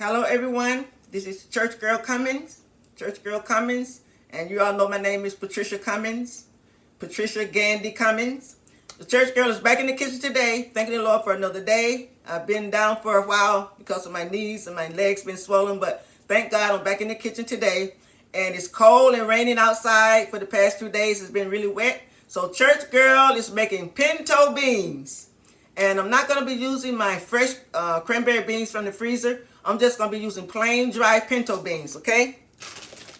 Hello everyone, this is ChurchGirl Cummins, and you all know my name is Patricia Gandy Cummins. The Church Girl is back in the kitchen today, thanking the Lord for another day. I've been down for a while because of my knees and my legs been swollen, but thank God I'm back in the kitchen today. And it's cold and raining outside for the past 2 days. It's been really wet. So Church Girl is making pinto beans. And I'm not going to be using my fresh cranberry beans from the freezer. I'm just going to be using plain dry pinto beans, okay?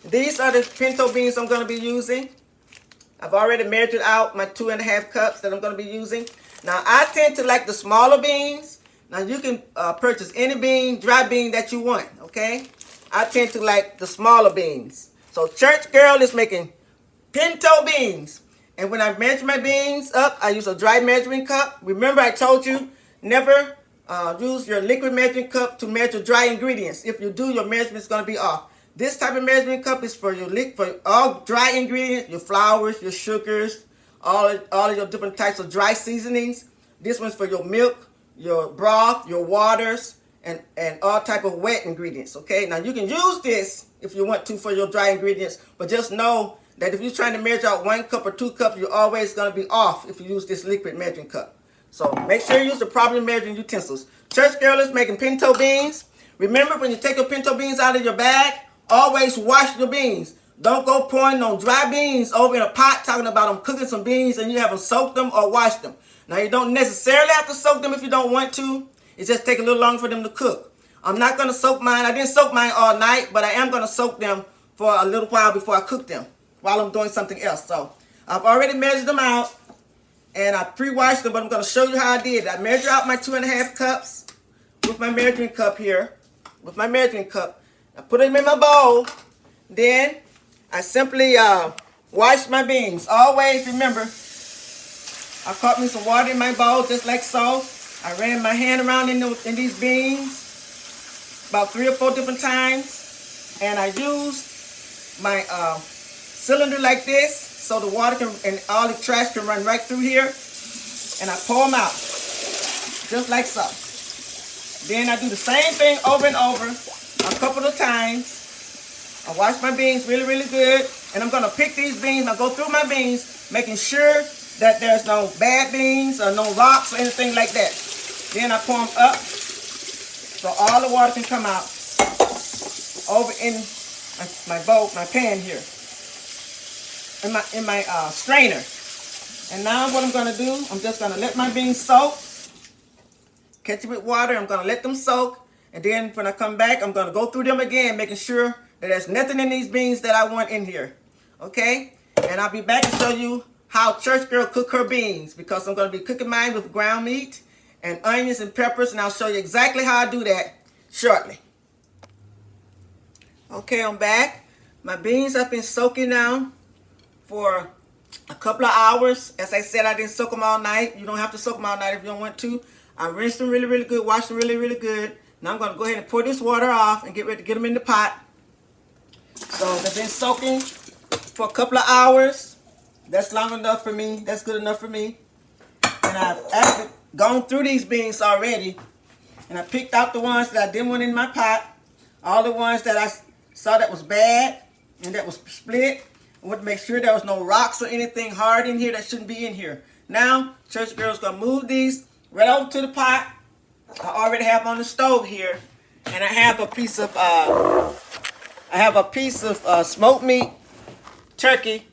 These are the pinto beans I'm going to be using. I've already measured out my 2.5 cups that I'm going to be using. Now, I tend to like the smaller beans. Now, you can purchase any bean, dry bean that you want, okay? I tend to like the smaller beans. So, Church Girl is making pinto beans. And when I measure my beans up, I use a dry measuring cup. Remember, I told you, never use your liquid measuring cup to measure dry ingredients. If you do, your measurement's going to be off. This type of measuring cup is for for all dry ingredients, your flours, your sugars, all of your different types of dry seasonings. This one's for your milk, your broth, your waters, and all type of wet ingredients, okay? Now, you can use this if you want to for your dry ingredients, but just know that if you're trying to measure out 1 cup or 2 cups, you're always going to be off if you use this liquid measuring cup. So make sure you use the properly measuring utensils. Church Girl is making pinto beans. Remember, when you take your pinto beans out of your bag, always wash your beans. Don't go pouring no dry beans over in a pot talking about them cooking some beans and you haven't soaked them or washed them. Now, you don't necessarily have to soak them if you don't want to. It just takes a little longer for them to cook. I'm not going to soak mine. I didn't soak mine all night, but I am going to soak them for a little while before I cook them while I'm doing something else. So I've already measured them out and I pre-washed them, but I'm going to show you how I did it. I measure out my 2.5 cups with my measuring cup here, with my measuring cup. I put them in my bowl. Then I simply wash my beans. Always remember, I caught me some water in my bowl just like so. I ran my hand around in these beans about 3 or 4 different times. And I used my cylinder like this so the water and all the trash can run right through here. And I pour them out just like so. Then I do the same thing over and over a couple of times. I wash my beans really, really good. And I'm going to pick these beans. I go through my beans, making sure that there's no bad beans or no rocks or anything like that. Then I pour them up so all the water can come out over in my bowl, my pan here, in my strainer. And now what I'm going to do, I'm just going to let my beans soak. Catch it with water. I'm going to let them soak. And then when I come back, I'm going to go through them again, making sure that there's nothing in these beans that I want in here. Okay? And I'll be back to show you how Church Girl cook her beans, because I'm going to be cooking mine with ground meat and onions and peppers, and I'll show you exactly how I do that shortly. Okay, I'm back. My beans have been soaking now for a couple of hours. As I said, I didn't soak them all night. You don't have to soak them all night if you don't want to. I rinsed them really, really good, washed them really, really good. Now I'm going to go ahead and pour this water off and get ready to get them in the pot. So they've been soaking for a couple of hours. That's long enough for me. That's good enough for me. And I've actually gone through these beans already. And I picked out the ones that I didn't want in my pot. All the ones that I saw that was bad and that was split. I want to make sure there was no rocks or anything hard in here that shouldn't be in here. Now, Church Girl's going to move these right over to the pot. I already have on the stove here. And I have a piece of smoked meat turkey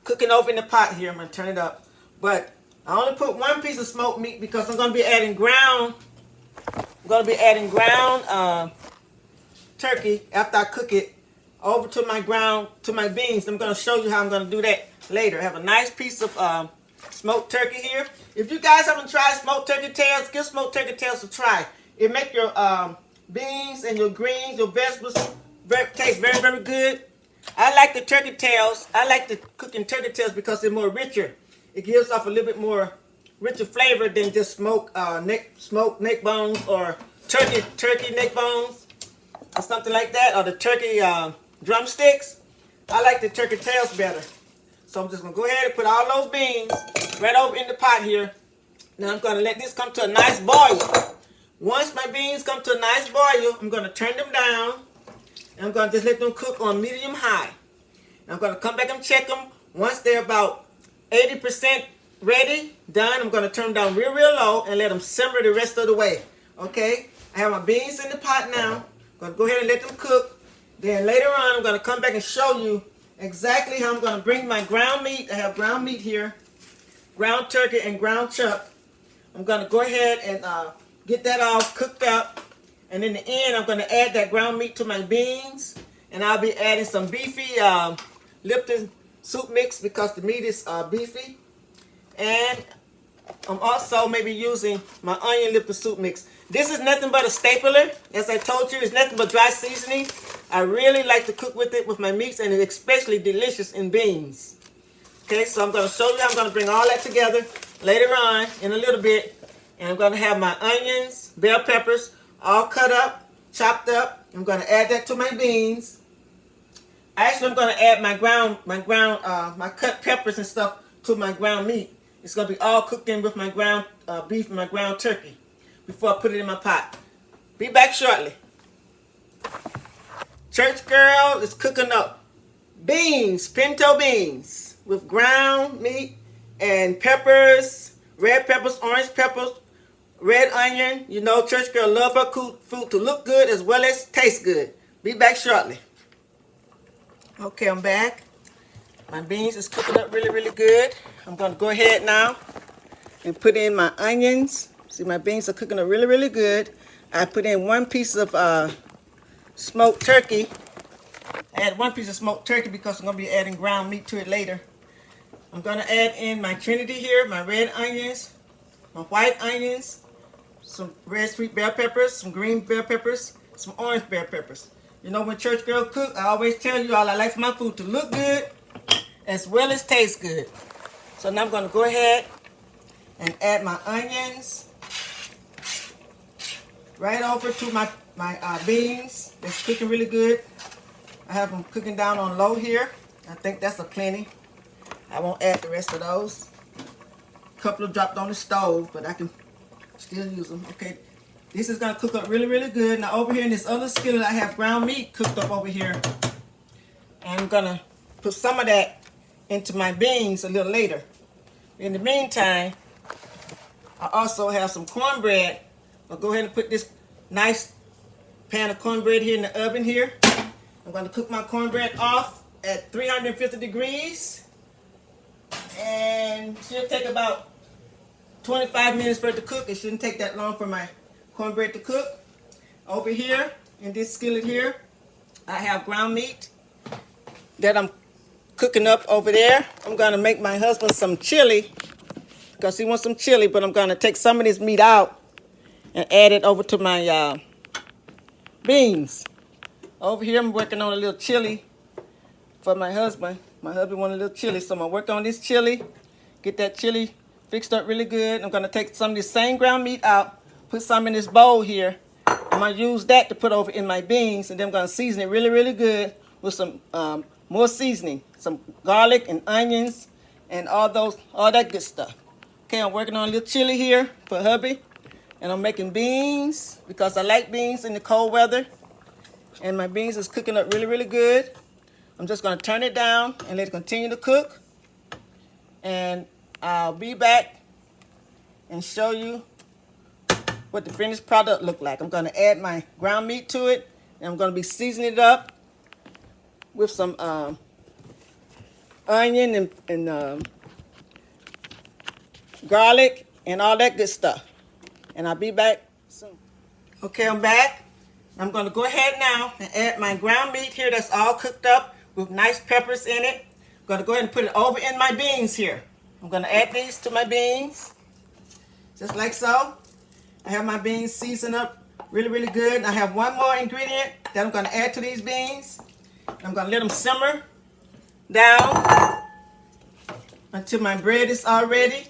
cooking over in the pot here. I'm going to turn it up. But I only put 1 piece of smoked meat because I'm going to be adding ground. I'm going to be adding ground turkey after I cook it over to my beans. I'm going to show you how I'm going to do that later. I have a nice piece of smoked turkey here. If you guys haven't tried smoked turkey tails, give smoked turkey tails a try. It makes your beans and your greens, your vegetables taste very, very good. I like the turkey tails. I like the cooking turkey tails because they're more richer. It gives off a little bit more richer flavor than just smoked neck bones or turkey neck bones or something like that, or the turkey drumsticks. I like the turkey tails better. So I'm just going to go ahead and put all those beans right over in the pot here. Now I'm going to let this come to a nice boil Once my beans come to a nice boil, I'm going to turn them down. And I'm going to just let them cook on medium high. And I'm going to come back and check them. Once they're about 80% ready, done, I'm going to turn them down real, real low and let them simmer the rest of the way. Okay? I have my beans in the pot now. I'm going to go ahead and let them cook. Then later on, I'm going to come back and show you exactly how I'm going to bring my ground meat. I have ground meat here, ground turkey and ground chuck. I'm going to go ahead and get that all cooked up. And in the end, I'm going to add that ground meat to my beans. And I'll be adding some beefy Lipton soup mix because the meat is beefy. And I'm also maybe using my onion Lipton soup mix. This is nothing but a stapler. As I told you, it's nothing but dry seasoning. I really like to cook with it with my meats, and it's especially delicious in beans. Okay, so I'm going to show you how I'm going to bring all that together later on in a little bit. And I'm going to have my onions, bell peppers, all cut up, chopped up. I'm going to add that to my beans. Actually, I'm going to add my cut peppers and stuff to my ground meat. It's going to be all cooked in with my ground beef and my ground turkey before I put it in my pot. Be back shortly. Church Girl is cooking up beans, pinto beans, with ground meat and peppers, red peppers, orange peppers, red onion. You know, Church Girl love her food to look good as well as taste good. Be back shortly. Okay, I'm back. My beans is cooking up really, really good. I'm going to go ahead now and put in my onions. See, my beans are cooking up really, really good. I put in 1 piece of smoked turkey. I add 1 piece of smoked turkey because I'm going to be adding ground meat to it later. I'm going to add in my Trinity here, my red onions, my white onions, some red sweet bell peppers, some green bell peppers, some orange bell peppers. You know, when Church Girl cook, I always tell you all I like for my food to look good as well as taste good. So now I'm going to go ahead and add my onions right over to my beans. They're cooking really good. I have them cooking down on low here. I think that's a plenty. I won't add the rest of those. A couple of dropped on the stove, but I can still use them. Okay, this is going to cook up really, really good. Now over here in this other skillet, I have ground meat cooked up over here. And I'm going to put some of that into my beans a little later. In the meantime, I also have some cornbread. I'll go ahead and put this nice pan of cornbread here in the oven here. I'm going to cook my cornbread off at 350 degrees. And it should take about 25 minutes for it to cook. It shouldn't take that long for my cornbread to cook. Over here, in this skillet here, I have ground meat that I'm cooking up over there. I'm going to make my husband some chili because he wants some chili, but I'm going to take some of this meat out and add it over to my beans. Over here, I'm working on a little chili for my husband. My husband wanted a little chili, so I'm going to work on this chili, get that chili fixed up really good. I'm going to take some of this same ground meat out, put some in this bowl here. I'm going to use that to put over in my beans, and then I'm going to season it really, really good with some more seasoning, some garlic and onions and all that good stuff. Okay, I'm working on a little chili here for hubby, and I'm making beans because I like beans in the cold weather. And my beans is cooking up really, really good. I'm just going to turn it down and let it continue to cook. And I'll be back and show you what the finished product look like. I'm going to add my ground meat to it, and I'm going to be seasoning it up with some onion and garlic and all that good stuff. And I'll be back soon. Okay, I'm back. I'm going to go ahead now and add my ground meat here that's all cooked up with nice peppers in it. I'm going to go ahead and put it over in my beans here. I'm going to add these to my beans, just like so. I have my beans seasoned up really, really good. I have one more ingredient that I'm going to add to these beans. I'm going to let them simmer down until my bread is all ready.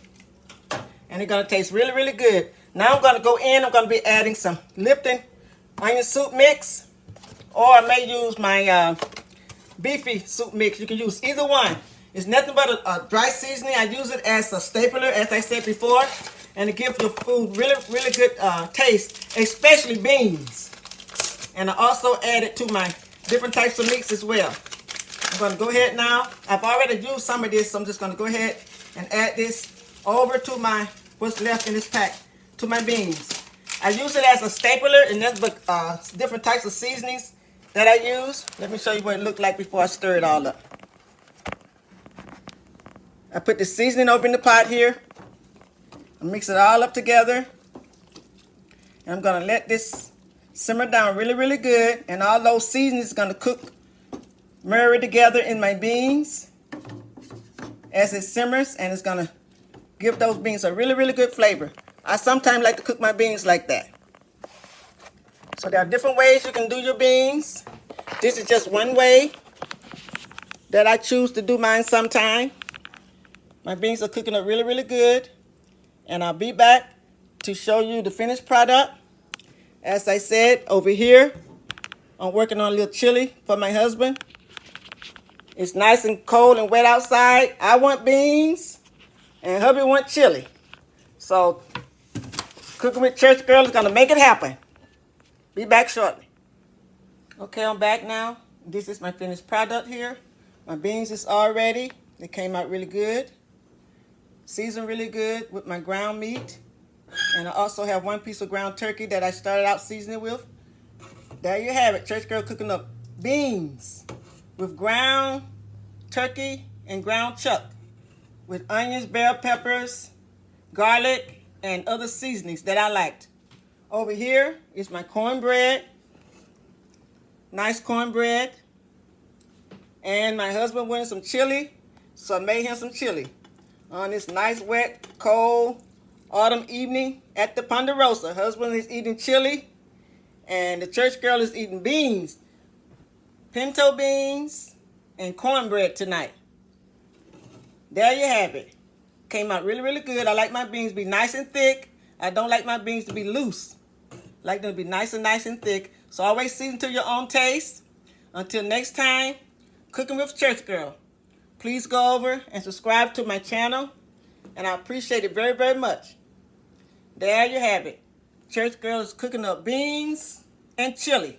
And it's going to taste really, really good. Now I'm going to go in. I'm going to be adding some Lipton onion soup mix, or I may use my beefy soup mix. You can use either one. It's nothing but a dry seasoning. I use it as a stapler, as I said before. and to give your food really, really good taste, especially beans. And I also added to my different types of meats as well. I'm going to go ahead now. I've already used some of this, so I'm just going to go ahead and add this over to my what's left in this pack, to my beans. I use it as a stapler, and there's different types of seasonings that I use. Let me show you what it looked like before I stir it all up. I put the seasoning over in the pot here. I mix it all up together. And I'm going to let this simmer down really, really good. And all those seasonings are going to cook, marry together in my beans as it simmers. And it's going to give those beans a really, really good flavor. I sometimes like to cook my beans like that. So there are different ways you can do your beans. This is just one way that I choose to do mine sometime. My beans are cooking up really, really good. And I'll be back to show you the finished product. As I said, over here, I'm working on a little chili for my husband. It's nice and cold and wet outside. I want beans, and hubby want chili. So, Cooking with Church Girl is going to make it happen. Be back shortly. Okay, I'm back now. This is my finished product here. My beans is all ready. They came out really good. Seasoned really good with my ground meat. And I also have one piece of ground turkey that I started out seasoning with. There you have it. Church Girl cooking up beans with ground turkey and ground chuck with onions, bell peppers, garlic, and other seasonings that I liked. Over here is my cornbread. Nice cornbread. And my husband wanted some chili, so I made him some chili on this nice, wet, cold autumn evening at the Ponderosa. Husband is eating chili, and the church girl is eating beans, pinto beans, and cornbread tonight. There you have it. Came out really, really good. I like my beans to be nice and thick. I don't like my beans to be loose. I like them to be nice and thick. So always season to your own taste. Until next time, Cooking with Church Girl. Please go over and subscribe to my channel, and I appreciate it very, very much. There you have it. Church Girl is cooking up beans and chili.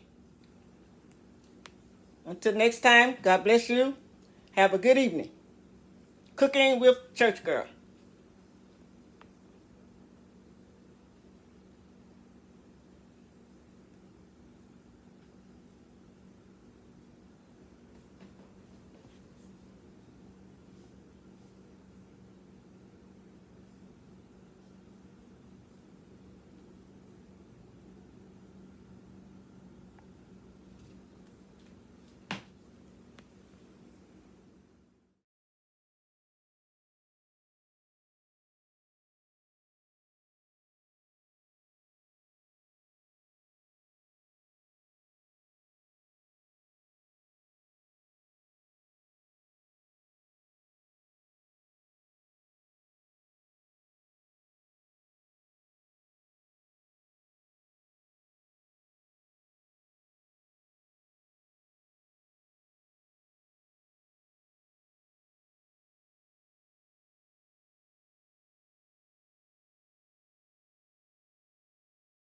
Until next time, God bless you. Have a good evening. Cooking with Church Girl.